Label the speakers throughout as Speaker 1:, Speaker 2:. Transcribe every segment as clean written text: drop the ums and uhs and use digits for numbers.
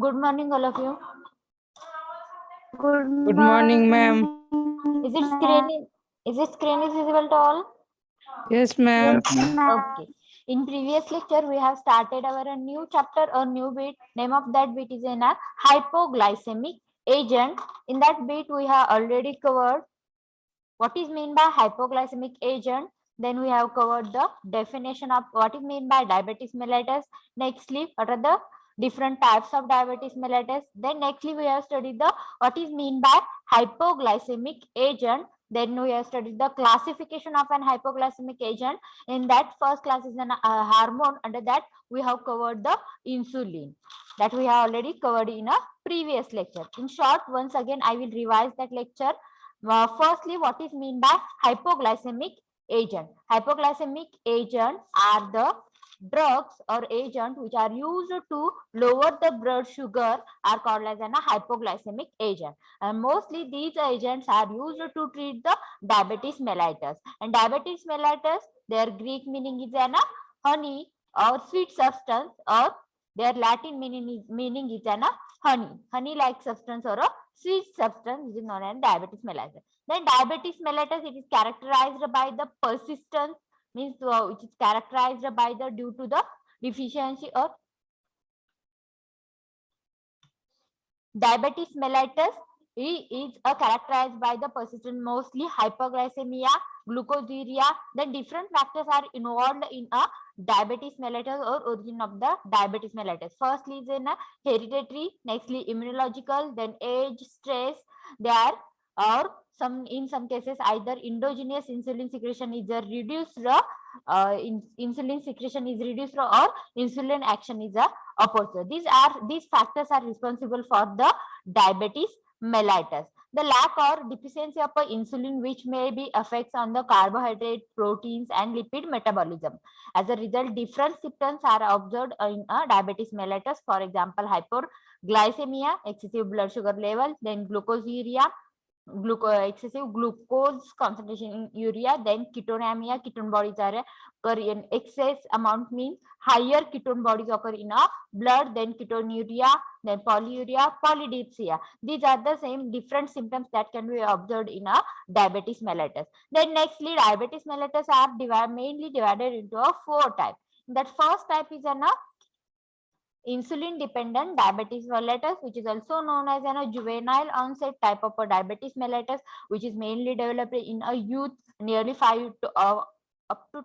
Speaker 1: Good morning, all of you.
Speaker 2: Good morning, ma'am.
Speaker 1: Is it screen is visible to all?
Speaker 2: Yes, ma'am.
Speaker 1: Okay. In previous lecture, we have started our new chapter or new bit. Name of that bit is in a hypoglycemic agent. In that bit, we have already covered what is mean by hypoglycemic agent. Then we have covered the definition of what is mean by diabetes mellitus. Nextly, what are the different types of diabetes mellitus. Then nextly, we have studied the what is mean by hypoglycemic agent. Then we have studied the classification of an hypoglycemic agent. In that first class is an hormone. Under that, we have covered the insulin that we have already covered in a previous lecture. In short, once again, I will revise that lecture. Firstly, what is mean by hypoglycemic agent? Hypoglycemic agent are the drugs or agent which are used to lower the blood sugar are called as a hypoglycemic agent. And mostly these agents are used to treat the diabetes mellitus. And diabetes mellitus, their Greek meaning is an honey or sweet substance, or their Latin meaning is an honey like substance or a sweet substance, which is known as diabetes mellitus. Then diabetes mellitus, it is characterized by the persistence, means which is characterized by the due to the deficiency or diabetes mellitus is characterized by the persistent mostly hyperglycemia, glucosuria. Then different factors are involved in a diabetes mellitus or origin of the diabetes mellitus. Firstly is in a hereditary, nextly immunological, then age, stress. There or in some cases either endogenous insulin secretion is reduced, insulin secretion is reduced, or insulin action is opposite. These factors are responsible for the diabetes mellitus. The lack or deficiency of insulin, which may be effects on the carbohydrate, proteins, and lipid metabolism. As a result, different symptoms are observed in a diabetes mellitus. For example, hyperglycemia, excessive blood sugar level, then glucosuria, excessive glucose concentration in urea, then ketonemia, ketone bodies are occur in excess amount, means higher ketone bodies occur in a blood, then ketonuria, then polyuria, polydipsia. These are the same different symptoms that can be observed in a diabetes mellitus. Then nextly, diabetes mellitus are mainly divided into a 4 types. That first type is an insulin dependent diabetes mellitus, which is also known as a juvenile onset type of a diabetes mellitus, which is mainly developed in a youth. Nearly 5 to up to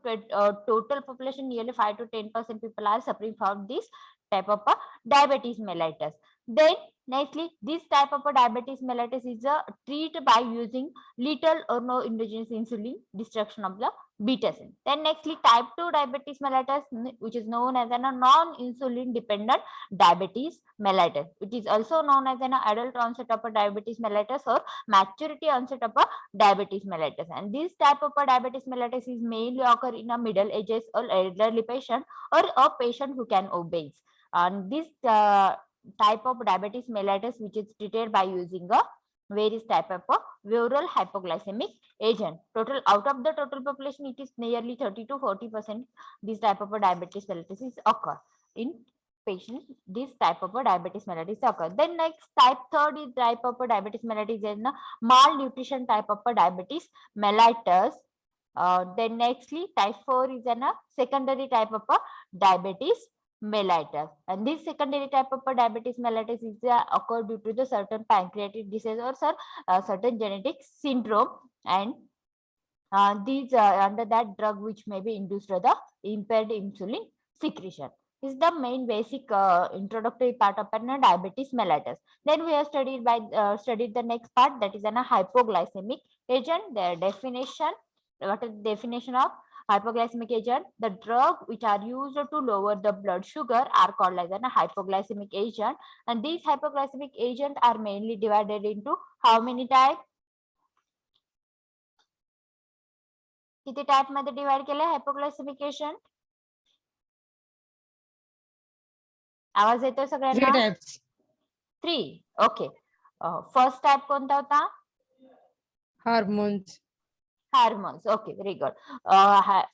Speaker 1: total population, nearly 5 to 10% people are suffering from this type of a diabetes mellitus. Then nextly, this type of a diabetes mellitus is treated by using little or no endogenous insulin, destruction of the beta cell. Then nextly, type 2 diabetes mellitus, which is known as a non-insulin dependent diabetes mellitus. It is also known as an adult onset of a diabetes mellitus or maturity onset of a diabetes mellitus. And this type of a diabetes mellitus is mainly occur in a middle ages or elderly patient or a patient who can obese. And this type of diabetes mellitus, which is treated by using a various type of oral hypoglycemic agent. Total out of the total population, it is nearly 30 to 40% this type of a diabetes mellitus is occur in patients. This type of a diabetes mellitus occur. Then next type third is type of a diabetes mellitus is a malnutrition type of a diabetes mellitus. Then nextly, type 4 is a secondary type of a diabetes mellitus. And this secondary type of a diabetes mellitus is occurred due to the certain pancreatic disease or certain genetic syndrome. And these under that drug which may be induced to the impaired insulin secretion. This is the main basic introductory part of diabetes mellitus. Then we have studied the next part, that is a hypoglycemic agent. Their definition. What is the definition of hypoglycemic agent? The drug which are used to lower the blood sugar are called as a hypoglycemic agent. And these hypoglycemic agents are mainly divided into how many types? किती type मध्ये divide केले हायपोग्लायसेमिक agent? आवाज येतोय सगळ्यांना? 3. Okay. First type कोणता होता?
Speaker 2: Hormones.
Speaker 1: Hormones. Okay, very good.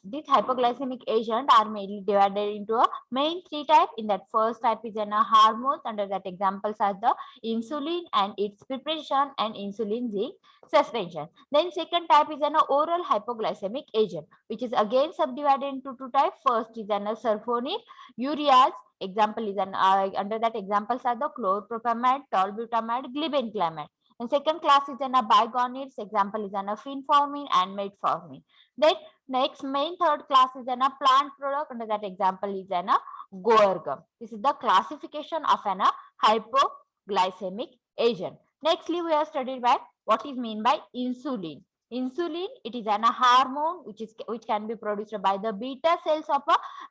Speaker 1: These hypoglycemic agents are mainly divided into a main three types. In that first type is an hormones. Under that examples are the insulin and its preparation and insulin zinc suspension. Then second type is an oral hypoglycemic agent, which is again subdivided into two types. First is an sulfonyl ureas. Example is an under that examples are the chlorpropamide, tolbutamide, glibenclamide. And second class is an bigonids. Example is an fenformin and metformin. Then next main third class is an plant product. Under that example is an guar gum. This is the classification of an hypoglycemic agent. Nextly, we have studied by what is mean by insulin. Insulin, it is an hormone which can be produced by the beta cells of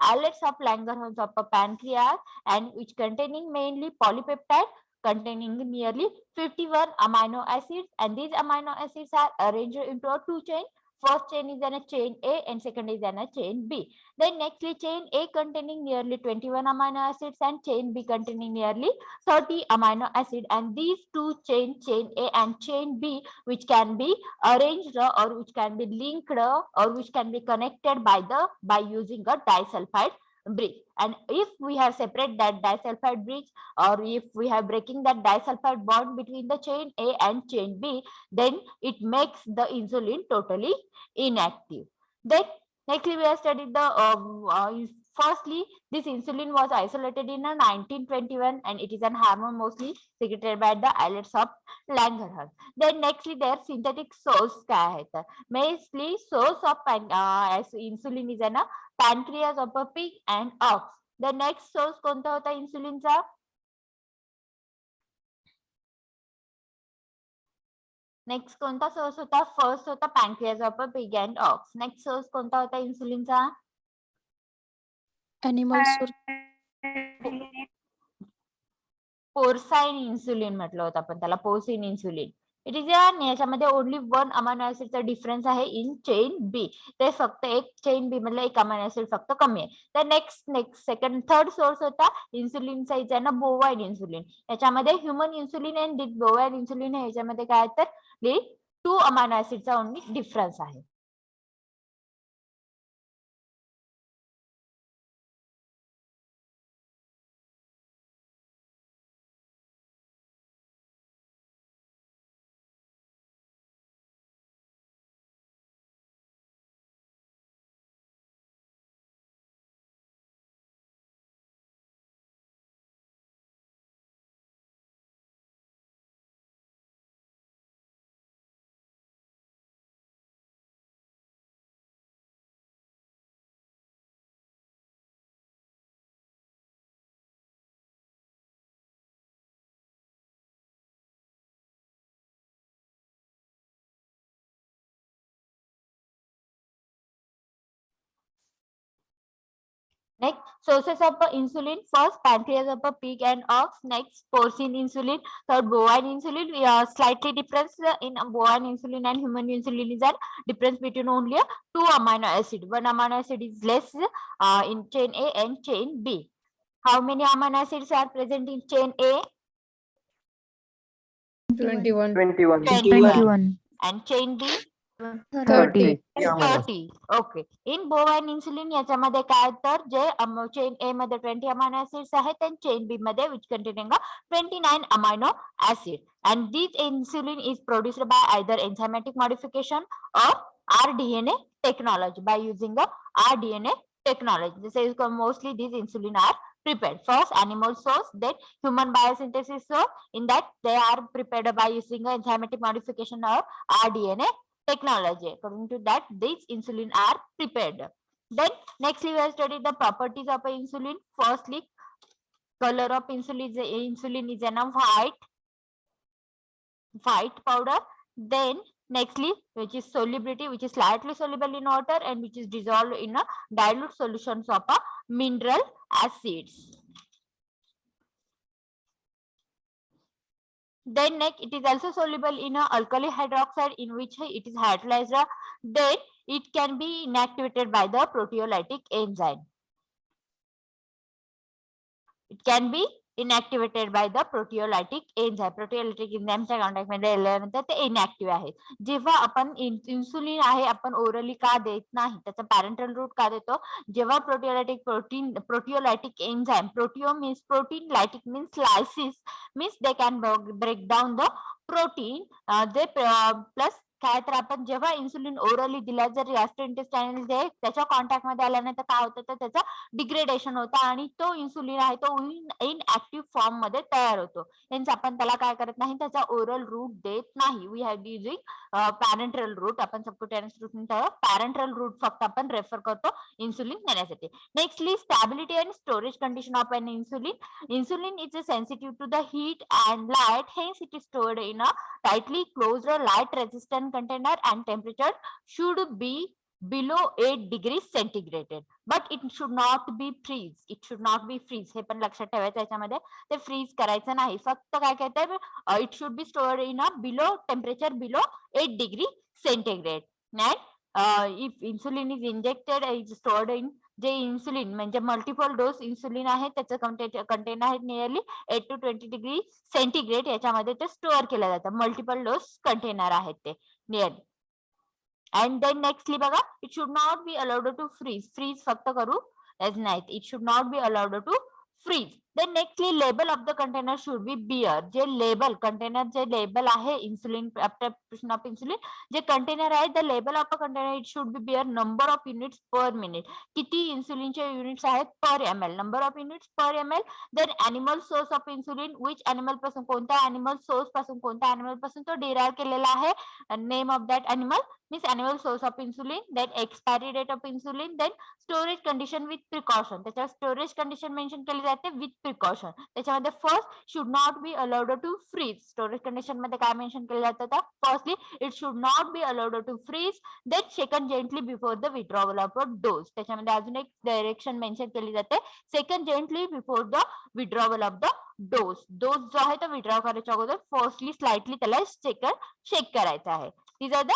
Speaker 1: islets of Langerhans of a pancreas, and which containing mainly polypeptide containing nearly 51 amino acids, and these amino acids are arranged into a two chain. First chain is a chain A and second is a chain B. Then nextly chain A containing nearly 21 amino acids and chain B containing nearly 30 amino acid, and these two chain A and chain B, which can be arranged or which can be linked or which can be connected by using a disulfide bridge. And if we have separate that disulfide bridge, or if we have breaking that disulfide bond between the chain A and chain B, then it makes the insulin totally inactive. Then nextly we have studied the firstly, this insulin was isolated in 1921, and it is an hormone mostly secreted by the islets of Langerhans. Then nextly their synthetic source काय आहे तर mostly source of insulin is an pancreas of a pig and ox. The next source कोणता होता इन्सुलिनचा? Next कोणता source होता? First होता pancreas of a pig and ox. Next source कोणता होता इन्सुलिनचा?
Speaker 3: एनिमल सोर्स
Speaker 1: पोर्साइन इन्सुलिन म्हटलं होतं आपण त्याला, पोर्सिन इन्सुलिन. इट इज याच्यामध्ये ओनली वन अमायनो ऍसिडचा डिफरन्स आहे इन चेन बी. ते फक्त एक चेन बी मधलं एक अमायनो ऍसिड फक्त कमी आहे. तर नेक्स्ट सेकंड थर्ड सोर्स होता इन्सुलिनचा इथे ना बोवाइन इन्सुलिन. याच्यामध्ये ह्युमन इन्सुलिन आणि बोवाइन इन्सुलिन आहे, याच्यामध्ये काय तर टू अमायनो ऍसिडचा ओनली डिफरन्स आहे. Next, sources of insulin. First, pancreas of a pig and ox. Next, porcine insulin. Third, bovine insulin. Slightly difference in bovine insulin and human insulin is a difference between only two amino acid. One amino acid is less in chain A and chain B. How many amino acids are present in chain A?
Speaker 2: 21.
Speaker 1: 21. And chain B?
Speaker 2: 30.
Speaker 1: 30. Okay. In bovine insulin याच्यामध्ये काय तर जे chain A मध्ये 20 amino acids आहेत and chain B मध्ये which containing 29 amino acid, and this insulin is produced by either enzymatic modification or rDNA technology, by using the rDNA technology. This is mostly these insulin are prepared. First animal source, then human biosynthesis source. In that they are prepared by using enzymatic modification or rDNA technology. According to that, these insulin are prepared. Then nextly we have studied the properties of insulin. Firstly, color of insulin is a white powder. Then nextly, which is solubility, which is slightly soluble in water and which is dissolved in a dilute solutions of mineral acids. Then next, it is also soluble in a alkali hydroxide, in which it is hydrolyzed. Then it can be inactivated by the proteolytic enzyme. It can be inactivated by the proteolytic enzyme. Proteolytic एन्झाइमच्या contact मध्ये आल्यानंतर ते इनएक्टिव्ह आहेत. जेव्हा आपण insulin आहे आपण orally का देत नाही, त्याचा पॅरेंटल रूट का देतो, जेव्हा proteolytic enzyme, proteo means protein, lytic means lysis means they can break down the protein, जे प्लस काय तर आपण जेव्हा इन्सुलिन ओरली दिला जर गॅस्ट्रोइंटेस्टायनल जे त्याच्या कॉन्टॅक्ट मध्ये आल्यानंतर काय होतं तर त्याचं डिग्रेडेशन होतं आणि तो इन्सुलिन आहे तो इनएक्टिव्ह फॉर्म मध्ये तयार होतो. हेच आपण त्याला काय करत नाही, त्याचा ओरल रूट देत नाही. We have using parenteral route. आपण सबक्युटेनियस रूट पॅरेंटल रूट फक्त आपण रेफर करतो इन्सुलिन देण्यासाठी. Nextly stability and storage condition of an insulin. Insulin is sensitive to the heat and light, hence it is stored in a tightly closed light resistant container and temperature should be below 8 degrees centigrade, but it should not be freeze. It should not be freeze. हे पण लक्षात ठेवायचं याच्यामध्ये, ते fridge करायचं नाही. फक्त काय कहते it should B stored in a below temperature below 8 degree centigrade. and if insulin is injected is stored in, जे इन्सुलिन म्हणजे मल्टिपल डोस इन्सुलिन आहे त्याचं कंटेनर आहे नियरली 8 to 20 डिग्री सेंटीग्रेड, याच्यामध्ये ते स्टोअर केलं जातं. मल्टिपल डोस कंटेनर आहेत ते नियरली. अँड देन नेक्स्टली बघा, it should not be allowed to freeze. Freeze फक्त करू नाही, it should not be allowed to freeze. Then nextly label of the container should be bear. जे label container जे label आहे insulin preparation of insulin जे container आहे the label of a container it should be bear number of units per minute. किती इन्सुलिनचे units आहेत per ml, number of units per ml. Then animal source of insulin, which animal पासून, कोणत्या animal source पासून, कोणत्या animal पासून तो derive केलेला आहे, name of that animal means animal source of insulin. Then expiry date of insulin. Then storage condition with precaution. त्याच्यावर storage condition mention केली जाते विथ प्रिकॉशन. त्याच्यामध्ये first should not be allowed to freeze. Storage condition मध्ये काय mention केलं जातं तर firstly it should not be allowed to freeze. Then second gently before the withdrawal of a dose. त्याच्यामध्ये अजून एक डायरेक्शन मेन्शन केली जाते, second gently before the withdrawal of the dose. Dose जो आहे तो विड्रॉ करायच्या अगोदर फर्स्टली स्लाइटली त्याला शेक करायचा आहे. These are the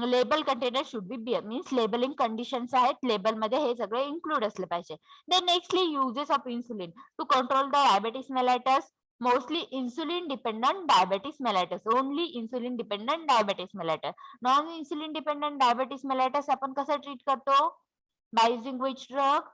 Speaker 1: label container should be bear means labeling conditions आहेत, लेबल मध्ये हे सगळे इन्क्लूड असले पाहिजे. Then nextly uses of insulin to control the diabetes mellitus. Mostly insulin dependent diabetes mellitus, only insulin dependent diabetes mellitus. Non insulin dependent diabetes mellitus आपण कसं treat करतो, by using which drug,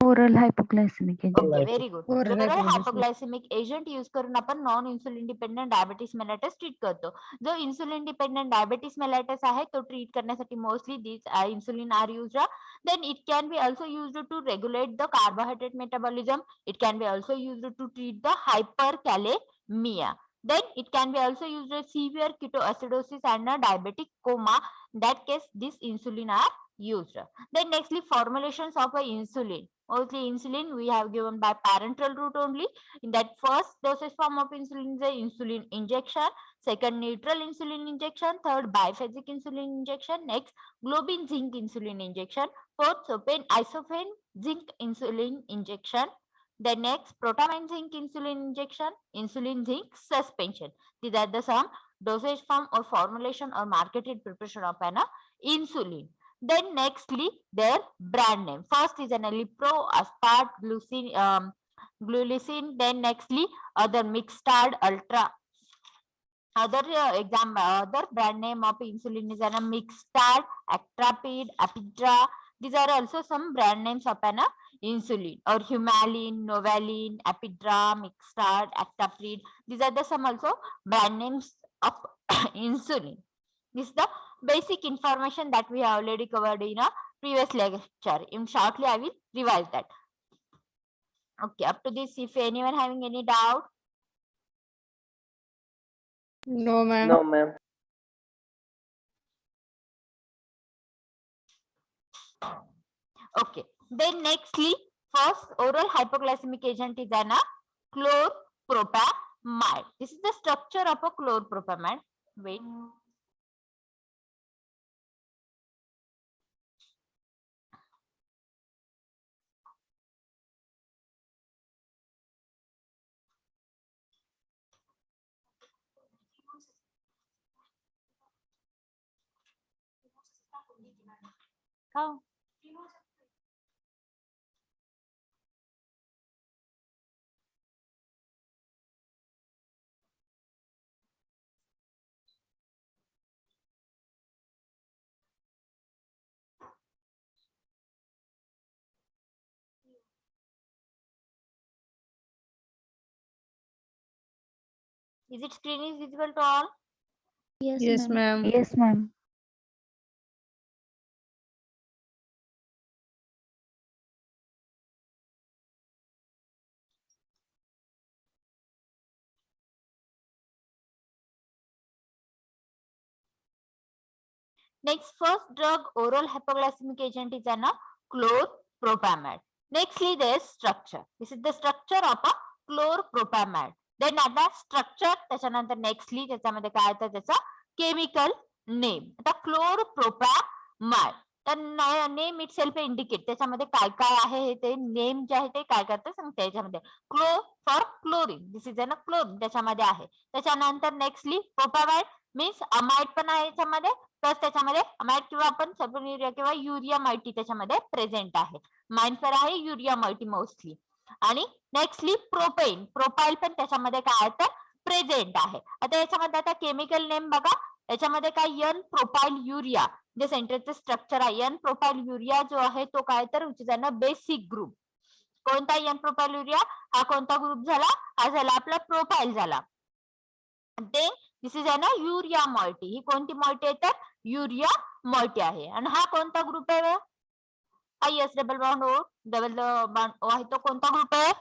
Speaker 3: oral hypoglycemic agent.
Speaker 1: Okay very good.
Speaker 2: Oral
Speaker 1: oral
Speaker 2: hypoglycemic.
Speaker 1: Hypoglycemic agent use करून आपण non insulin dependent diabetes mellitus treat करतो. जो insulin dependent diabetes mellitus आहे तो treat करण्यासाठी mostly this insulin are used. Then it can be also used to regulate the carbohydrate metabolism. It can be also used to treat the hyperkalemia. Then it can be also used as severe ketoacidosis and a diabetic coma. In that case, this insulin are used. Then nextly formulations of a insulin. Mostly insulin we have given by parenteral route only. In that first dosage form of insulin is a insulin injection. Second neutral insulin injection. Third biphasic insulin injection. Next globin zinc insulin injection. Fourth sopen isofen zinc insulin injection. The next protamine zinc insulin injection, insulin zinc suspension. These are the some dosage form or formulation or marketed preparation of an insulin. Then nextly their brand name. First is an Alipro, Aspart, Glulicin. Then nextly other Mixtard, Ultra. Other other brand name of insulin is an Mixtard, Actrapid, Apidra. These are also some brand names of an insulin or Humalin, Novalin, Apidra, Mixtard, Actaprid. These are the some also brand names of insulin. This is the basic information that we have already covered in a previous lecture. In shortly, I will revise that. Okay, up to this, if anyone having any doubt.
Speaker 2: No, ma'am.
Speaker 4: No, ma'am.
Speaker 1: Okay. Then nextly, first oral hypoglycemic agent is an chlorpropamide. This is the structure of a chlorpropamide. Wait. How? Is it screen is visible to all?
Speaker 2: Yes, ma'am.
Speaker 3: Yes, ma'am.
Speaker 1: Next, first drug oral hypoglycemic agent is an chlorpropamide. Nextly, there is structure. This is the structure of a chlorpropamide. Then आता structure त्याच्यानंतर nextly त्याच्यामध्ये काय येतं त्याचा chemical name. आता chlorpropamide तर name it self indicate त्याच्यामध्ये काय काय आहे हे ते नेम जे आहे ते काय करतं सांगते याच्यामध्ये क्लो for chlorine this is a chlorine त्याच्यामध्ये आहे. त्याच्यानंतर नेक्स्टली प्रोपामाइड मीन्स अमाइड पण आहे याच्यामध्ये प्लस त्याच्यामध्ये अमाइड किंवा आपण सल्फोन्युरिया किंवा युरिया मायटी त्याच्यामध्ये प्रेझेंट आहे. माइनफर आहे युरिया मायटी मोस्टली. आणि नेक्स्टली प्रोपेन प्रोपाईल पण त्याच्यामध्ये काय आहे तर प्रेझेंट आहे. आता याच्यामध्ये आता केमिकल नेम बघा याच्यामध्ये काय एन प्रोपाईल युरिया जे सेंटरचं स्ट्रक्चर आहे एन प्रोपाईल युरिया जो आहे तो काय तर बेसिक ग्रुप. कोणता एन प्रोपाईल युरिया हा कोणता ग्रुप झाला हा झाला आपला प्रोपाईल झाला. Then this is a urea moiety ही कोणती मॉइटी आहे तर युरिया मॉइटी आहे. आणि हा कोणता ग्रुप आहे हा S double bond O double bond O आहे तो कोणता ग्रुप आहे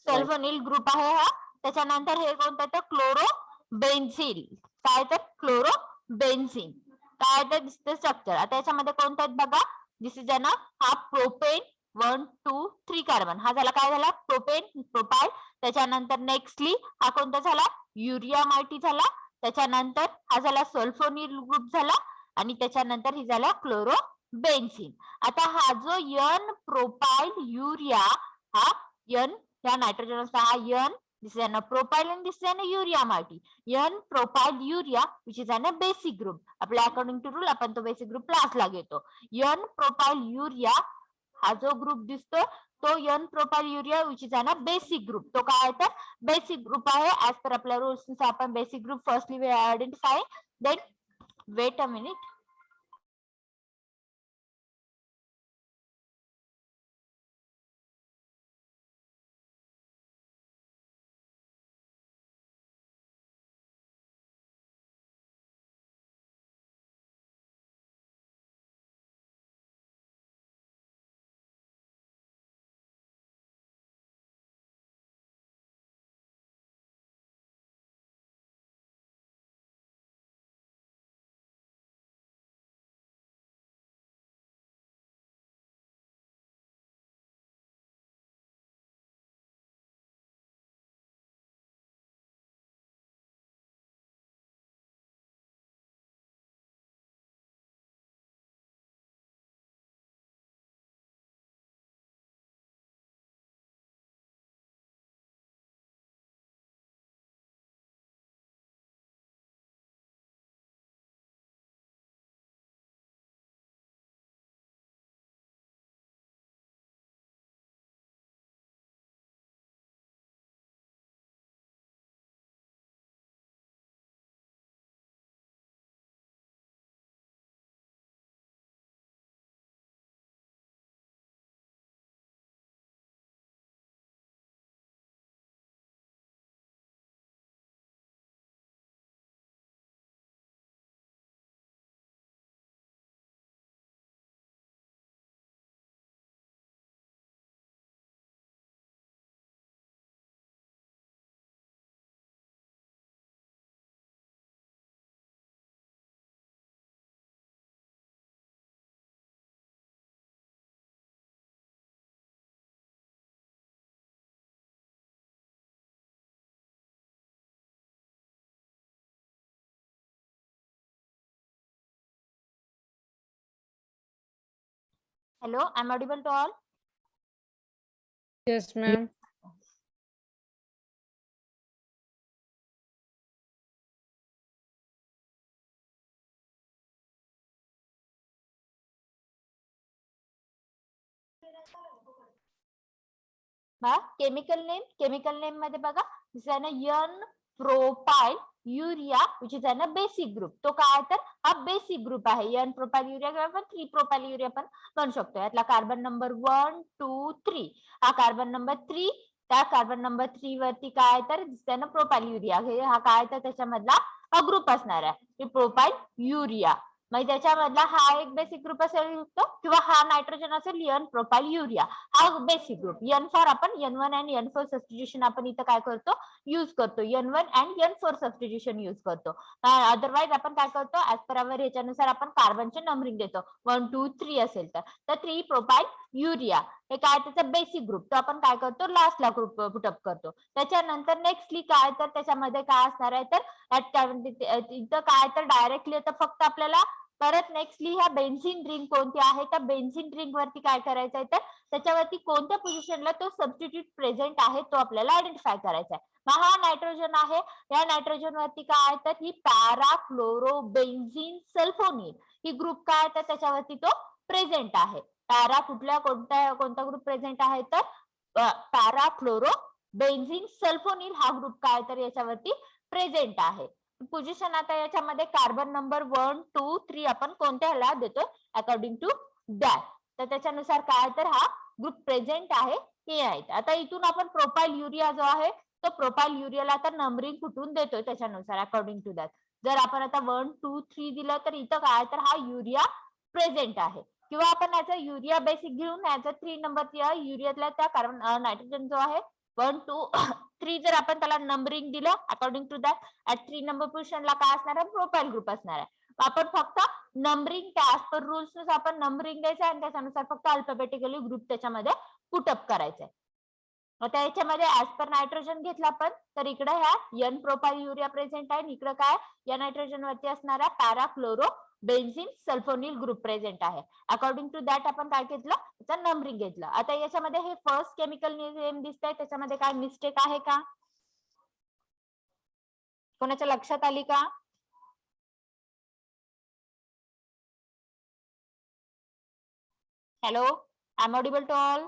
Speaker 1: सल्फोनिल ग्रुप आहे हा. त्याच्यानंतर हे कोणतं तर क्लोरो बेन्झिन काय तर क्लोरो बेन्झिन काय तर दिसतं स्ट्रक्चर. आता याच्यामध्ये कोणतं आहेत बघा दिस इज अ हा प्रोपेन 1 2 3 कार्बन हा झाला काय झाला प्रोपेन प्रोपाईल. त्याच्यानंतर नेक्स्टली हा कोणता झाला युरिया मायटी झाला. त्याच्यानंतर हा झाला सल्फोनिल ग्रुप झाला आणि त्याच्यानंतर ही झाला क्लोरो बेन्झिन. आता हा जो एन प्रोपाईल युरिया हा एन या नायट्रोजन हा N this is an propyl and this is an urea moiety. N propyl urea which is an basic group. आपल्या अकॉर्डिंग टू रूल आपण तो बेसिक ग्रुप लास्टला घेतो. N propyl urea हा जो ग्रुप दिसतो तो N propyl urea which is an basic group. तो काय आहे तर बेसिक ग्रुप आहे. ऍज पर आपल्या रूल्स नुसार आपण basic group firstly we identify then wait a minute. Hello, I'm audible to all.
Speaker 2: Yes, ma'am.
Speaker 1: Chemical name मध्ये बघा दिस आहे ना N propyl urea which is a basic group. तो काय तर हा बेसिक ग्रुप आहे. एन प्रोपाईल युरिया किंवा आपण 3 प्रोपाईल युरिया पण म्हणू शकतो. यातला कार्बन नंबर 1 2 3 हा कार्बन नंबर 3 त्या कार्बन नंबर 3 वरती काय तर दिसतंय ना प्रोपाइल युरिया, हा काय तर त्याच्यामधला हा ग्रुप असणार आहे प्रोपाइल युरिया. मग त्याच्यामधला हा एक बेसिक ग्रुप असेल किंवा हा नायट्रोजन असेल एन प्रोपाइल युरिया, हा बेसिक ग्रुप. एन फॉर आपण N1 आणि N4 सबस्टिट्यूशन आपण इथं काय करतो यूज करतो, N1 आणि N4 सबस्टिट्यूशन यूज करतो. अदरवाइज आपण काय करतो ऍज पर अवर ह्याच्यानुसार आपण कार्बनचे नंबरिंग देतो 1 2 3 असेल तर 3 प्रोपाइल युरिया हे काय त्याचा बेसिक ग्रुप, तो आपण काय करतो लास्टला ग्रुप पुटअप करतो. त्याच्यानंतर नेक्स्टली काय तर त्याच्यामध्ये काय असणार आहे तर इथं काय तर डायरेक्टली आता फक्त आपल्याला परत नेक्स्टली ह्या बेन्झीन रिंग कोणती आहे त्या बेन्झीन रिंग वरती काय करायचं आहे तर त्याच्यावरती कोणत्या पोझिशनला तो सबस्टिट्यूट प्रेझेंट आहे तो आपल्याला आयडेंटिफाय करायचा आहे. मग हा नायट्रोजन आहे, या नायट्रोजन वरती काय तर ही पॅरा क्लोरो बेन्झीन सल्फोनिल ही ग्रुप काय तर त्याच्यावरती तो प्रेझेंट आहे. पॅरा कोणता ग्रुप प्रेझेंट आहे तर पॅरा क्लोरो बेन्झीन सल्फोनिल हा ग्रुप काय तर याच्यावरती प्रेझेंट आहे. पोझिशन आता याच्यामध्ये कार्बन नंबर 1 2 3 आपण कोणत्याला देतो अकॉर्डिंग टू दॅट, तर त्याच्यानुसार काय तर हा ग्रुप प्रेझेंट आहे हे आहे. आता इथून आपण प्रोपाइल युरिया जो आहे तो प्रोपाइल युरियाला आता नंबरिंग कुठून देतोय त्याच्यानुसार अकॉर्डिंग टू दॅट. जर आपण आता 1 2 3 दिलं तर इथं काय तर हा युरिया प्रेझेंट आहे, किंवा आपण याचा युरिया बेसिक घेऊन याचा 3 नंबरच्या युरियातल्या त्या कार्बन नायट्रोजन जो आहे 1 2 3 जर आपण त्याला नंबरिंग दिलं according to that at 3 number पोझिशनला काय असणार आहे प्रोपाइल ग्रुप असणार आहे. आपण फक्त नंबरिंग ऍज पर रूल्स नुसार आपण नंबरिंग द्यायचं आणि त्याच्यानुसार फक्त अल्फाबेटिकली ग्रुप त्याच्यामध्ये पुटअप करायचंय. आता याच्यामध्ये ऍज पर नायट्रोजन घेतला आपण तर इकडे ह्या एन प्रोपाइल युरिया प्रेझेंट आहे, इकडे काय या नायट्रोजन वरती असणारा para chloro benzene sulphonyl group present आहे. अकॉर्डिंग टू दॅट आपण काय घेतलं त्याचं नंबरिंग घेतलं. आता याच्यामध्ये हे फर्स्ट केमिकल नेम दिसतंय त्याच्यामध्ये काय मिस्टेक आहे का, कोणाच्या लक्षात आली का? Hello, I am audible to all?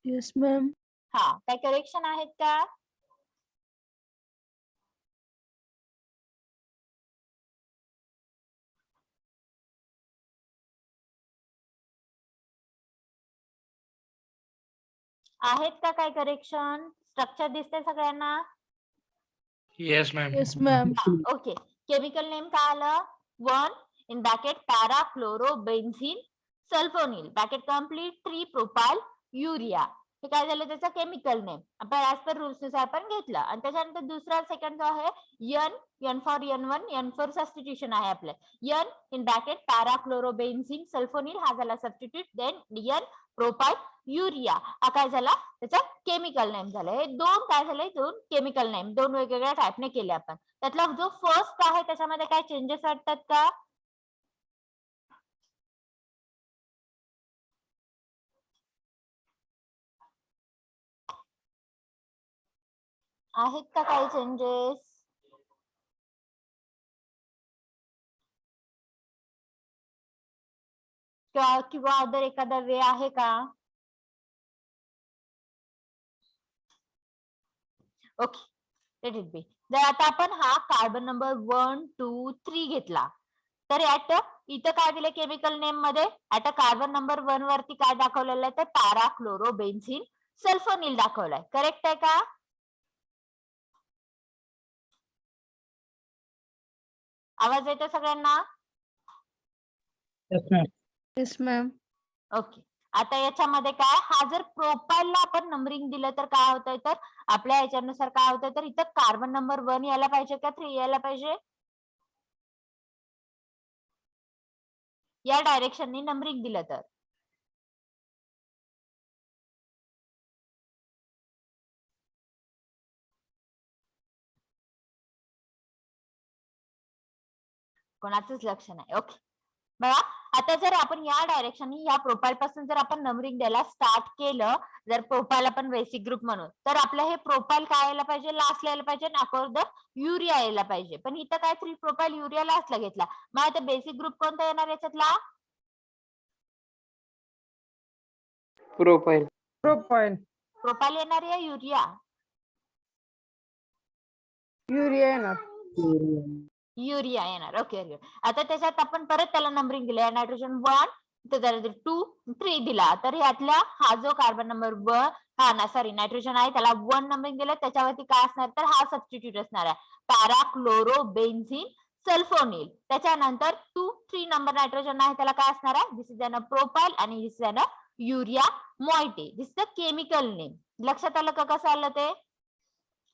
Speaker 2: Yes, ma'am.
Speaker 1: हा, काय करेक्शन आहेत का? आहेत का काय करेक्शन? स्ट्रक्चर दिसतंय सगळ्यांना?
Speaker 4: Yes, ma'am.
Speaker 2: Yes, ma'am.
Speaker 1: Okay, chemical name काय आलं 1 in bracket para chloro benzene sulfonyl bracket complete 3 propyl urea, हे काय झालं त्याचा केमिकल नेम आपण ऍज पर रूल्स नुसार आपण घेतलं. आणि त्याच्यानंतर दुसरा सेकंड जो आहे N for N1 N4 substitution आहे आपलं N in bracket para chloro benzene sulfonyl हा झाला substitute, then N propyl urea हा काय झाला त्याचा केमिकल नेम झालं. हे दोन काय झाले दोन केमिकल नेम दोन वेगवेगळ्या टाईपने केले आपण. त्यातला जो फर्स्ट आहे त्याच्यामध्ये काय चेंजेस वाटतात का? आहेत का काही चेंजेस? किंवा अदर एखादा वे आहे का? Okay, let it be. जर आता आपण हा कार्बन नंबर 1 2 3 घेतला तर ऍट इथं काय दिलं केमिकल नेम मध्ये ऍट कार्बन नंबर 1 वरती काय दाखवलेलं आहे तर पॅरा क्लोरो बेन्झीन सल्फोनिल दाखवलाय. करेक्ट आहे का? आवाज येतो सगळ्यांना?
Speaker 4: Yes, ma'am.
Speaker 2: Yes, ma'am.
Speaker 1: Okay, आता याच्यामध्ये काय हा जर प्रोपाइलला आपण नंबरिंग दिलं तर काय होतंय तर आपल्या याच्यानुसार काय होतंय तर इथं कार्बन नंबर 1 यायला पाहिजे का 3 यायला पाहिजे? या डायरेक्शननी नंबरिंग दिलं तर कोणाचंच लक्ष नाही. ओके बघा, आता जर आपण या डायरेक्शननी या प्रोफाइल पासून जर आपण नंबरिंग द्यायला स्टार्ट केलं, जर प्रोफाइल आपण बेसिक ग्रुप म्हणून तर आपलं हे प्रोफाइल काय यायला पाहिजे लास्ट यायला पाहिजे द युरिया यायला पाहिजे. पण इथं काय 3 प्रोफाइल युरिया लास्टला घेतला. मग आता बेसिक ग्रुप कोणता येणार याच्यातला?
Speaker 4: Profile.
Speaker 2: Propyl.
Speaker 1: प्रोफाइल येणार या युरिया?
Speaker 2: Urea येणार.
Speaker 1: युरिया येणार. ओके, आता त्याच्यात आपण परत त्याला नंबरिंग दिलं नायट्रोजन 1 तर जर 2 3 दिला तर यातला हा जो कार्बन नंबर 1 हा ना सॉरी नायट्रोजन आहे त्याला 1 नंबरिंग दिलं त्याच्यावरती काय असणार तर हा सबस्टिट्यूट असणार आहे पॅराक्लोरोबेन्झीन सल्फोनिल. त्याच्यानंतर 2 3 नंबर नायट्रोजन आहे त्याला काय असणार आहे दिस इज अन प्रोपाइल आणि this is an urea moiety. This the chemical name. लक्षात आलं का कसं आलं ते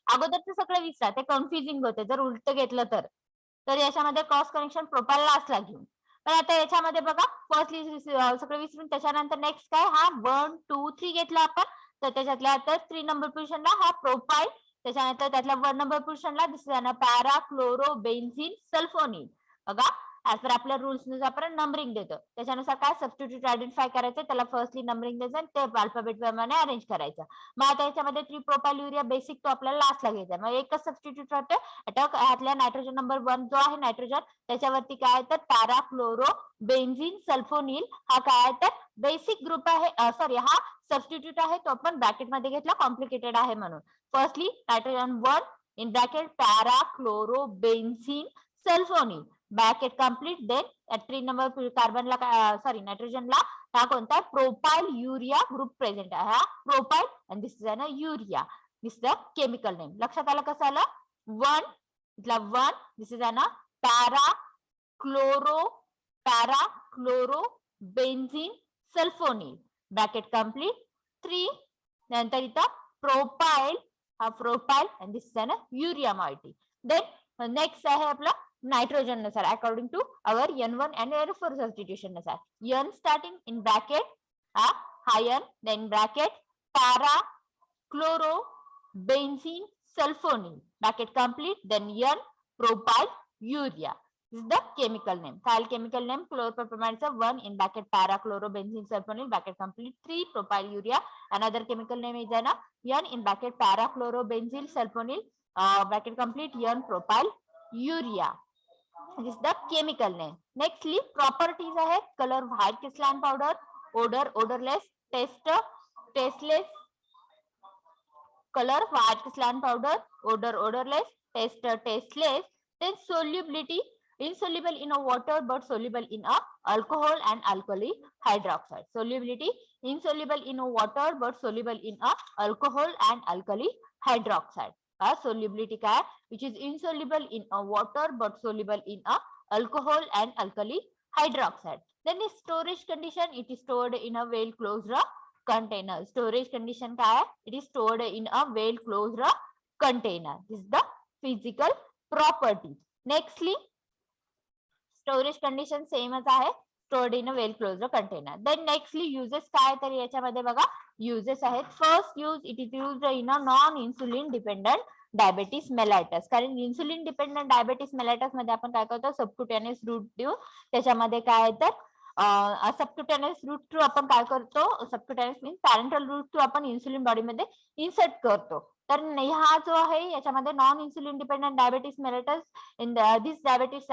Speaker 1: अगोदरचं सगळं विसरा ते कन्फ्युजिंग होते जर उलट घेतलं तर याच्यामध्ये क्रॉस कनेक्शन प्रोपाइल असला घेऊन. पण आता याच्यामध्ये बघा फर्स्टली सगळं विसरून त्याच्यानंतर नेक्स्ट काय हा 1 2 3 घेतला आपण तर त्याच्यातल्या तर 3 नंबर पोझिशनला हा प्रोपाइल त्याच्यानंतर त्यातल्या 1 नंबर पोझिशनला दिस इज पॅराक्लोरोबेन्झीन सल्फोनिल. बघा ऍज पर आपल्या रुल्स नुसार आपण नंबरिंग देतो त्याच्यानुसार काय सबस्टिट्यूट आयडेंटिफाय करायचं त्याला फर्स्टली नंबरिंग द्यायचं आणि ते अल्फाबेट प्रमाणे अरेंज करायचं. मग आता याच्यामध्ये 3 प्रोपाइल युरिया बेसिक तो आपल्याला लास्टला घ्यायचा. मग एकच सबस्टिट्यूट राहते ह्यातल्या नायट्रोजन नंबर 1 जो आहे नायट्रोजन त्याच्यावरती काय तर पॅराक्लोरो बेन्झीन सल्फोनिल हा काय तर बेसिक ग्रुप आहे सॉरी हा सबस्टिट्यूट आहे तो आपण ब्रॅकेट मध्ये घेतला कॉम्प्लिकेटेड आहे म्हणून. Firstly nitrogen 1 in bracket parachloro benzene sulfonyl bracket complete then 3 number कार्बनला सॉरी नायट्रोजनला हा कोणता प्रोपाइल युरिया ग्रुप प्रेझेंट आहे हा प्रोपाइल आणि this is an urea. This the chemical name. लक्षात आलं कसं आलं 1 इथला 1 this is an parachloro benzene sulfonyl bracket complete 3 नंतर इथं प्रोपाइल हा प्रोपाइल आणि this is an urea moiety. Then next आहे आपलं नायट्रोजन नुसार according to our N1 and N4 substitution नुसार N starting in bracket हा N then bracket para chloro benzene sulfonil bracket complete then N propyl urea. This is the chemical name. File chemical name chlorpropamide's 1 in bracket para chloro benzene sulfonil bracket complete 3 propyl urea. Another chemical name is N in bracket para chloro benzene sulfonil bracket complete N propyl urea. This is the chemical name. Nextly properties are color white crystalline powder, odor odorless, tasteless, color white crystalline powder, odor odorless, tasteless, then solubility insoluble in a water but soluble in a alcohol and alkali hydroxide. Solubility insoluble in a water but soluble in a alcohol and alkali hydroxide. Solubility काय which is insoluble in a water but soluble in a alcohol and alkali hydroxide. Then the storage condition it is stored in a well closed container. Storage condition काय it is stored in a well closed container. This is the physical property. Nextly storage condition same as आहे stored in a well closed container. Then nextly uses काय तर याच्यामध्ये बघा uses आहेत. First use it is used in a non insulin dependent diabetes mellitus. कारण insulin dependent diabetes mellitus मध्ये आपण काय करतो सबक्युटेनियस रूट देऊ त्याच्यामध्ये काय तर सबक्युटेनियस रूट थ्रू आपण काय करतो subcutaneous means parental route through आपण इन्सुलिन बॉडीमध्ये इन्सर्ट करतो. तर हा जो आहे याच्यामध्ये non insulin dependent diabetes mellitus in this diabetes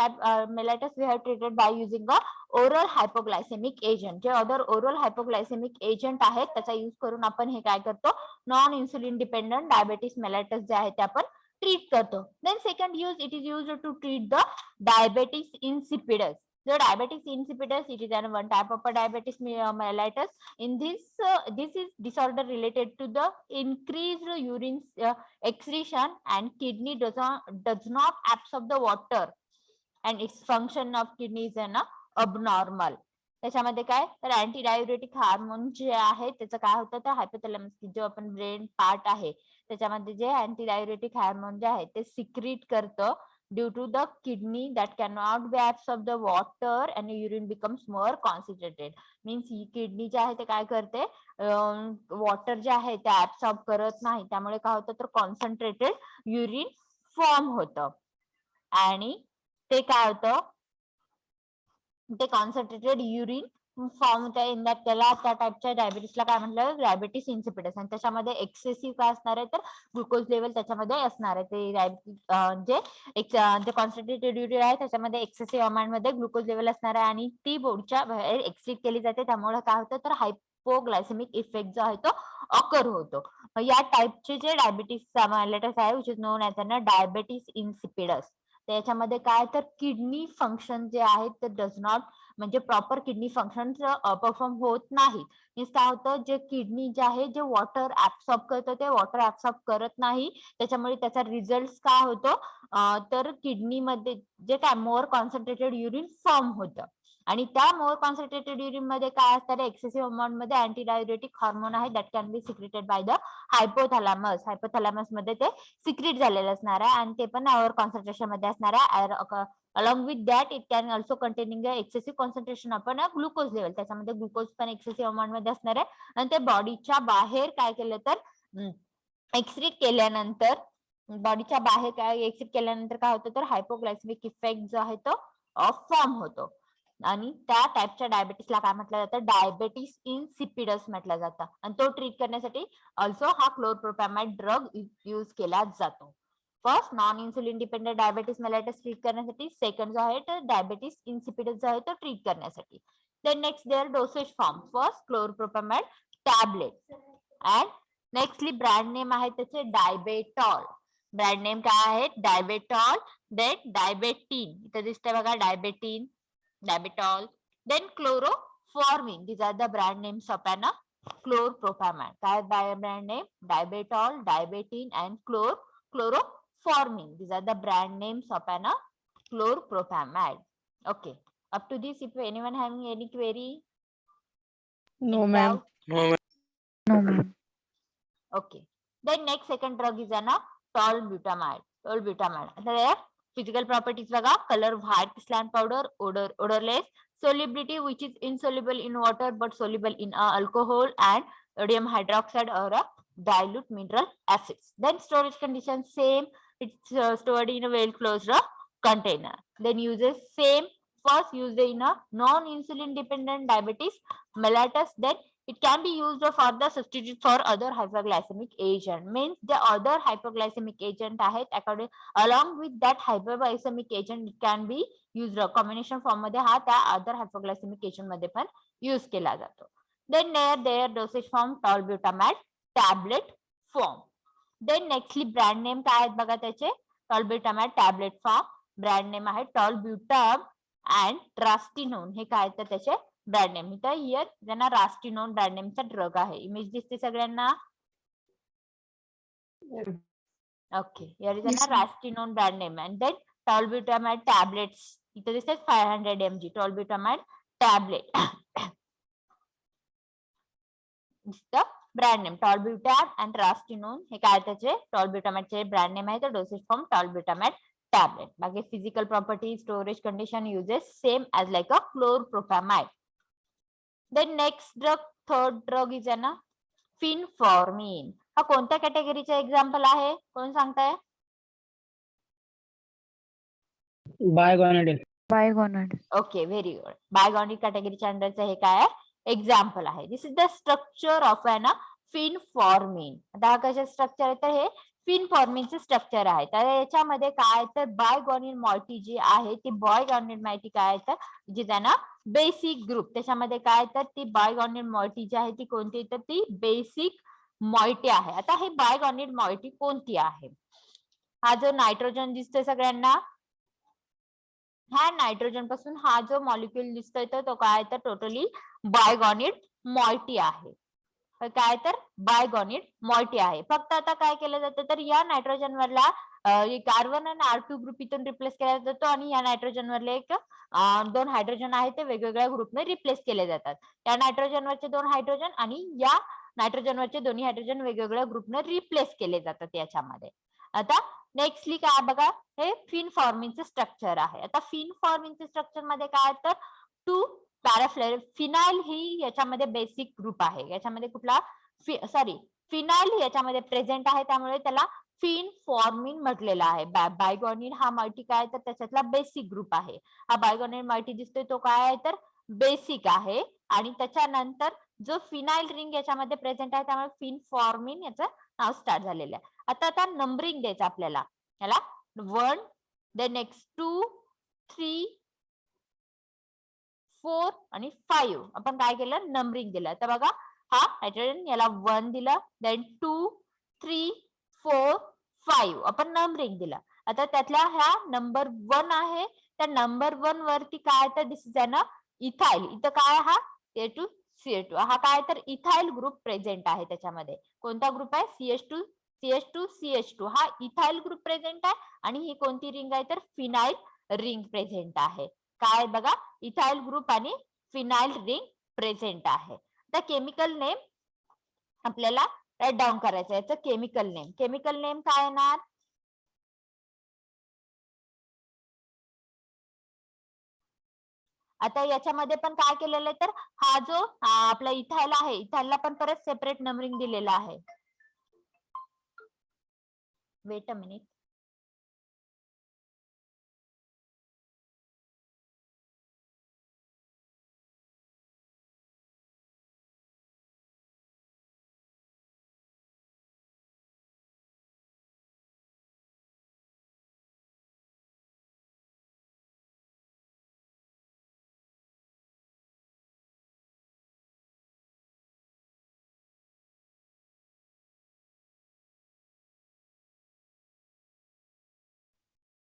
Speaker 1: mellitus we have treated by using a oral hypoglycemic agent. जे अदर ओरल हायपोग्लायसेमिक एजंट आहेत त्याचा युज करून आपण हे काय करतो non insulin dependent diabetes mellitus जे आहे ते आपण ट्रीट करतो. Then second use it is used to treat the diabetes insipidus. जो diabetes insipidus it is one type of a diabetes mellitus. In this is disorder related to the increased urine excretion and kidney does not absorb the water and its function of kidney is abnormal. त्याच्यामध्ये काय तर anti diuretic hormone जे आहे त्याचं काय होतं तर hypothalamus जो आपण ब्रेन पार्ट आहे त्याच्यामध्ये जे अँटी डायुरेटिक हार्मोन जे आहे ते सिक्रीट करतं due to the kidney that cannot be absorb the water and urine becomes more concentrated. Means kidney जे आहे ते काय करते वॉटर जे आहे ते ऍब्सॉर्ब करत नाही त्यामुळे काय होतं तर कॉन्सन्ट्रेटेड युरिन फॉर्म होतं आणि ते काय होतं ते कॉन्सन्ट्रेटेड युरिन फॉर्म होतं इन दॅट त्याला त्या टाइपच्या डायबिटीसला काय म्हटलं डायबिटीस इन्सिपिडस. आणि त्याच्यामध्ये एक्सेसिव्ह काय असणार आहे तर ग्लुकोज लेवल त्याच्यामध्ये असणार आहे ते जे कॉन्सन्ट्रेटेड युरिन आहे त्याच्यामध्ये एक्सेसिव्ह अमाउंट मध्ये ग्लुकोज लेवल असणार आहे आणि ती बॉडीच्या बाहेर एक्सक्रीट केली जाते त्यामुळे काय होतं तर हायपोग्लायसेमिक इफेक्ट जो आहे तो ऑकर होतो. या टाइपचे जे डायबिटीस मेलायटस आहे which is non as diabetes insipidus त्याच्यामध्ये काय तर किडनी फंक्शन जे आहे ते डज नॉट म्हणजे प्रॉपर किडनी फंक्शन परफॉर्म होत नाहीत. मीन्स काय होतं, जे किडनी जे आहे जे वॉटर ऍब्सॉर्ब करतं ते वॉटर ऍब्सॉर्ब करत नाही. त्याच्यामुळे त्याचा रिझल्ट काय होतो, तर किडनीमध्ये जे काय मोर कॉन्सन्ट्रेटेड युरिन फॉर्म होतं. आणि त्या मोर कॉन्सन्ट्रेटेड युरिन मध्ये काय असतात, एक्सेसिव्ह अमाऊंट मध्ये अँटी डायुरेटिक हार्मोन आहे that can be secreted by the hypothalamus. Hypothalamus मध्ये ते सिक्रेट झालेलं असणार आहे आणि ते पण लोअर कॉन्सन्ट्रेशन मध्ये असणार आहे. Along with that it can also containing excessive concentration आपण ग्लुकोज लेवल. त्याच्यामध्ये ग्लुकोज पण एक्सेसिव्ह अमाऊंट मध्ये असणार आहे आणि ते बॉडीच्या बाहेर काय केलं तर एक्सक्रीट केल्यानंतर, बॉडीच्या बाहेर काय एक्सक्रीट केल्यानंतर काय होतं तर हायपोग्लायसेमिक इफेक्ट जो आहे तो फॉर्म होतो. आणि त्या टाईपच्या डायबेटीसला काय म्हटलं जातं, डायबेटीस इन्सिपिडस म्हटलं जातं. आणि तो ट्रीट करण्यासाठी ऑल्सो हा क्लोरप्रोपॅमाइड ड्रग यूज केला जातो. First non insulin dependent diabetes mellitus treat करण्यासाठी, सेकंड जो आहे तर डायबेटीस इन्सिपिडस जो आहे तो ट्रीट करण्यासाठी. Then next their dosage form, first chlorpropamide tablet and nextly brand name आहे त्याचे डायबेटॉल. ब्रँड नेम काय आहे, डायबेटॉल. देन डायबेटीन, इथे दिसतंय बघा Diabetin, Diabetol. Then chloroformin, these are the brand names of an chlorpropamide. काय brand name, Diabetol, Diabetin and chloroformin. These are the brand names of an chlorpropamide. Okay, up to this, if anyone having any query?
Speaker 2: No, ma'am.
Speaker 4: No, ma'am.
Speaker 3: No, ma'am.
Speaker 1: Okay, then next second drug is an tolbutamide. Tolbutamide, there physical properties बघा, color white slant powder, odorless, solubility which is insoluble in water but soluble in alcohol and sodium hydroxide or a dilute mineral acids. Then storage condition same, it's stored in a well closed container. Then uses same, first used in a non-insulin dependent diabetes mellitus. Then it can be used for the substitute for other hyperglycemic agent. Means the other hyperglycemic agent आहेत according along with that hyperglycemic agent it can be used combination form मध्ये हा त्या other hyperglycemic agent मध्ये पण use केला जातो. Then their dosage form tolbutamide tablet form. Then nextly brand name काय आहेत बघा त्याचे, tolbutamide tablet form. brand name आहे tolbutam and रास्टिनोन. हे काय तर त्याचे ब्रँड नेम. इथं हिअर ज्यांना रास्टिनोन ब्रँड नेमचा ड्रग आहे. इमेज दिसते सगळ्यांना. Okay, here is
Speaker 2: Yes,
Speaker 1: a Rastinon brand name. And then tolbutamide tablets, इथं दिसते 500 mg tolbutamide tablet. Brand name tolbutam and Rastinon. हे काय त्याचे टॉलब्युटामाइडचे ब्रँड नेम आहे. तर डोसेज फॉर्म टॉलब्युटामाइड टॅबलेट. बाकी physical property, storage condition, uses same as like a chlorpropamide. Then next drug, third drug is an phenformin. हा कोणत्या कॅटेगरीचा एक्झाम्पल आहे, कोण सांगताय?
Speaker 2: Bigonidyl.
Speaker 3: Bigonidyl.
Speaker 1: Okay, very good. बायगॉनिक कॅटेगरीच्या अंडरचं हे काय एक्झाम्पल आहे. This is the structure of an phenformin. आता हा कशा स्ट्रक्चर आहे, तर हे फिनफॉर्मिनचे स्ट्रक्चर आहे. तर याच्यामध्ये काय तर बायगॉनिल मॉइटी जी आहे ती बायगॉनिल मॉइटी काय तर जी त्यांना बेसिक ग्रुप, त्याच्यामध्ये काय तर ती बायगॉनिल मॉइटी जी आहे ती कोणती, तर ती बेसिक मॉइटी आहे. आता हे बायगॉनिल मॉइटी कोणती आहे, हा जो नायट्रोजन दिसतोय सगळ्यांना, ह्या नायट्रोजन पासून हा जो मॉलिक्युल दिसतोय तो काय तर टोटली बायगॉनिल मॉइटी आहे. काय तर बायगॉनिल मॉइटी आहे. फक्त आता काय केलं जातं तर या नायट्रोजन वरला कार्बन आणि R2 ग्रुप इथून रिप्लेस केला जातो आणि या नायट्रोजन वरले एक 2 हायड्रोजन आहेत ते वेगवेगळ्या ग्रुपने रिप्लेस केले जातात. या नायट्रोजन वरचे 2 हायड्रोजन आणि या नायट्रोजन वरचे दोन्ही हायड्रोजन वेगवेगळ्या ग्रुपने रिप्लेस केले जातात याच्यामध्ये. आता नेक्स्टली काय बघा, हे फिनफॉर्मिनचे स्ट्रक्चर आहे. आता फिनफॉर्मिनचे स्ट्रक्चर मध्ये काय तर 2 पॅराफ्लोर, फिनाइल ही याच्यामध्ये बेसिक ग्रुप आहे. याच्यामध्ये कुठला फिनाइल याच्यामध्ये प्रेझेंट आहे त्यामुळे त्याला फिनफॉर्मिन म्हटलेला आहे. बायगॉनिल हा मॉइटी काय तर त्याच्यातला बेसिक ग्रुप आहे. हा बायगॉनिल मॉइटी दिसतोय तो काय आहे तर बेसिक आहे आणि त्याच्यानंतर जो फिनाइल रिंग याच्यामध्ये प्रेझेंट आहे त्यामुळे फिनफॉर्मिन याचं नाव स्टार्ट झालेलं आहे. आता नंबरिंग द्यायचं आपल्याला, याला 1, देन नेक्स्ट 2, 3, 4 आणि 5 आपण काय केलं नंबरिंग दिलं. तर बघा हा हायड्रोजन याला 1 दिलं, देन 2, 3, 4, 5 आपण नंबरिंग दिलं. आता त्यातला ह्या नंबर 1 आहे त्या नंबर 1 वरती काय तर दिस इज अन इथाइल, इथं काय हा CH2 हा काय तर इथाइल ग्रुप प्रेझेंट आहे त्याच्यामध्ये. कोणता ग्रुप आहे? CH2 हा इथाइल ग्रुप प्रेझेंट आहे आणि ही कोणती रिंग आहे तर फिनाइल रिंग प्रेझेंट आहे. काय बघा, इथाइल ग्रुप आणि फिनाइल रिंग प्रेझेंट आहे. तर केमिकल नेम आपल्याला राईट डाऊन करायचं आहे. याचं केमिकल नेम काय येणार? आता याच्यामध्ये पण काय केलेलं आहे तर हा जो आपला इथाइल आहे, इथाइलला पण परत सेपरेट नंबरिंग दिलेला आहे. Weight a minute.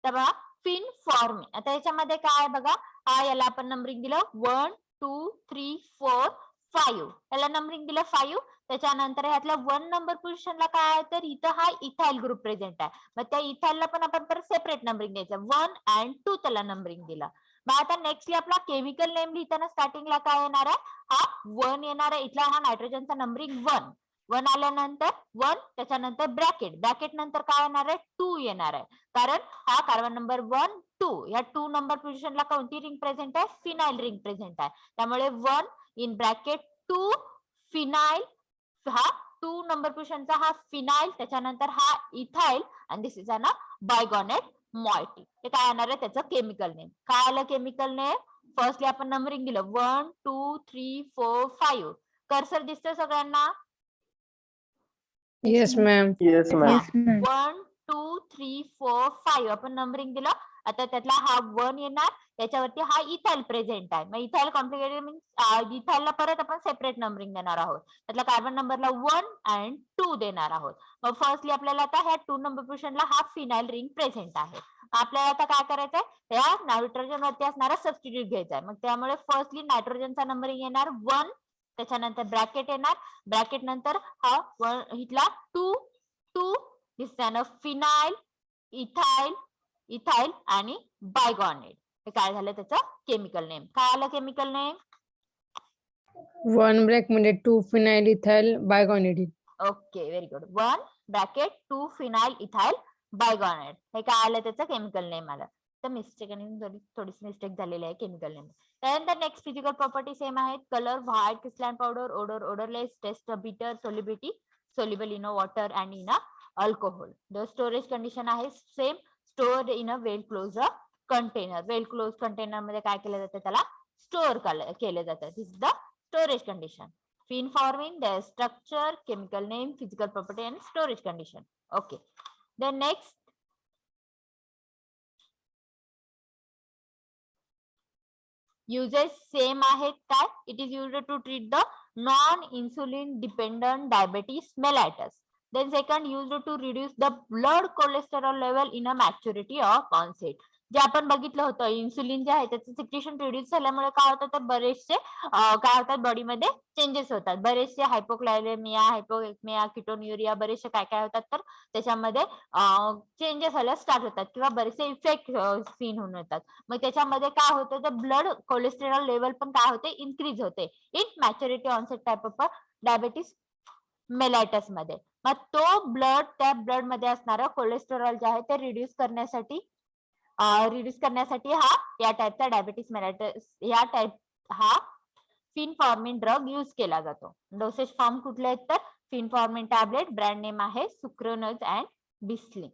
Speaker 1: तर फिन फॉर्मिंग, आता याच्यामध्ये काय बघा, हा याला आपण नंबरिंग दिलं 1 2 3 4 5, याला नंबरिंग दिलं 5. त्याच्यानंतर ह्यातल्या 1 नंबर पोझिशनला काय आहे तर इथं हा इथाइल ग्रुप प्रेझेंट आहे. मग त्या इथाइलला पण आपण परत सेपरेट नंबरिंग द्यायचं, 1 and 2 त्याला नंबरिंग दिलं. मग आता नेक्स्टली आपला केमिकल नेम लिहिताना स्टार्टिंगला काय येणार आहे, हा 1 येणार आहे. इथला हा नायट्रोजनचा नंबरिंग 1 आल्यानंतर 1, त्याच्यानंतर ब्रॅकेट नंतर काय येणार आहे 2 येणार आहे. कारण हा कार्बन नंबर 1 2 या 2 नंबर पोझिशनला कोणती रिंग प्रेझेंट आहे? फिनाइल रिंग प्रेझेंट आहे. त्यामुळे 1 इन ब्रॅकेट 2 फिनाइल, हा 2 नंबर पोझिशनचा हा फिनाइल, त्याच्यानंतर हा इथाइल आणि दिस इज अ बायगोनेट मॉइटी. हे काय येणार आहे त्याचं केमिकल नेम. काय आलं केमिकल नेम? फर्स्टली आपण नंबरिंग दिलं 1 2 3 4 5. कर्सर दिसतोय सगळ्यांना?
Speaker 2: Yes, ma'am.
Speaker 5: Yes, ma'am.
Speaker 3: Yes, ma'am.
Speaker 1: 1 2 3 4 5 आपण नंबरिंग दिलं. आता त्यातला हा 1 येणार, त्याच्यावरती हा इथाइल प्रेझेंट आहे. मग इथाइल कॉम्प्लिकेटेड मीन्स इथाइलला परत आपण सेपरेट नंबरिंग देणार आहोत. त्यातला कार्बन नंबरला 1 and 2 देणार आहोत. मग फर्स्टली आपल्याला आता ह्या 2 नंबर पोझिशनला हा फिनाइल रिंग प्रेझेंट आहे. आपल्याला आता काय करायचंय, या नायट्रोजन वरती असणारा सबस्टिट्यूट घ्यायचा आहे. मग त्यामुळे फर्स्टली नायट्रोजनचा नंबरिंग येणार 1, त्याच्यानंतर ब्रॅकेट येणार, ब्रॅकेट नंतर हा इथला 2 दिसताना फिनाइल, इथाइल आणि बायगोनेट. हे काय झालं त्याचं केमिकल नेम. काय आलं केमिकल नेम?
Speaker 2: 1 ब्रॅकेट मध्ये 2 phenyl ethyl biguanate.
Speaker 1: Okay, very good. 1 bracket 2 phenyl ethyl biguanate. हे काय आलं त्याचं केमिकल नेम आलं. तर मिस्टेक आणि थोडीशी मिस्टेक झालेली आहे केमिकल नेम. त्यानंतर नेक्स्ट फिजिकल प्रॉपर्टी सेम आहेत. Colour white crystalline powder, odour odourless, taste bitter, solubility soluble in water and in alcohol. The storage condition आहे same, stored in a well close container. Well close container मध्ये काय केलं जातं त्याला store केलं जातं. This is the storage condition. Fin forming, their structure, chemical name, physical property and storage condition. Okay. Then next, uses same आहेत काय? It is used to treat the non-insulin dependent diabetes mellitus. Then second, used to reduce the blood cholesterol level in a maturity of onset. जे आपण बघितलं होतं insulin जे आहे त्याचं secretion reduce झाल्यामुळे काय होतं तर बरेचसे काय होतात बॉडीमध्ये चेंजेस होतात. बरेचसे हायपोक्लायरेमिया, हायपोएक्मिया, किटोन्युरिया, बरेचसे काय काय होतात तर त्याच्यामध्ये चेंजेस व्हायला स्टार्ट होतात किंवा बरेचसे इफेक्ट सीन होऊन येतात. मग त्याच्यामध्ये काय होतं तर ब्लड कोलेस्टेरॉल लेवल पण काय होते इन्क्रीज होते in maturity onset type of diabetes mellitus मध्ये. मग तो ब्लड, त्या ब्लड मध्ये असणारा कोलेस्टेरॉल जे आहे ते रिड्यूस करण्यासाठी हा या टाइपचा डायबिटीस मेलायटस या टाइप हा फिनफॉर्मिन ड्रग यूज केला जातो. डोसेज फॉर्म कुठले आहेत तर फिनफॉर्मिन टॅबलेट, ब्रँड नेम आहे सुक्रोनोज अँड बिस्लिन.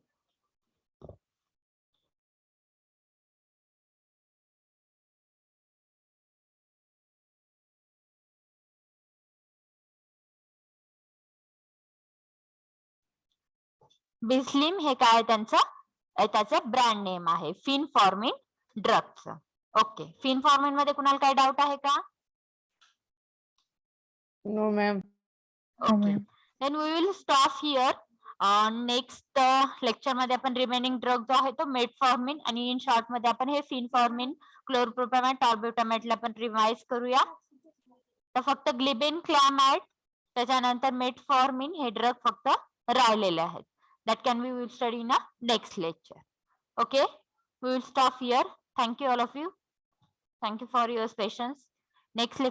Speaker 1: बिस्लिम हे काय त्याचं ब्रँड नेम आहे फिनफॉर्मिन ड्रगचं. ओके, फिनफॉर्मिन मध्ये कुणाला काही डाऊट आहे का?
Speaker 2: No, ma'am.
Speaker 3: No,
Speaker 1: Okay.
Speaker 3: ma'am.
Speaker 1: Then we will stop here. Next lecture मध्ये आपण रिमेनिंग ड्रग जो आहे तो मेटफॉर्मिन आणि इन शॉर्ट मध्ये आपण हे फिनफॉर्मिन, क्लोरप्रोपॅमाइड, टॉर्बेटामाइडला आपण रिवाइज करूया. तर फक्त ग्लिबिन क्लॅमाइड त्याच्यानंतर मेटफॉर्मिन हे ड्रग फक्त राहिलेले आहेत. That can we will study in a next lecture. Okay, we will stop here. Thank you all of you. Thank you for your patience. Next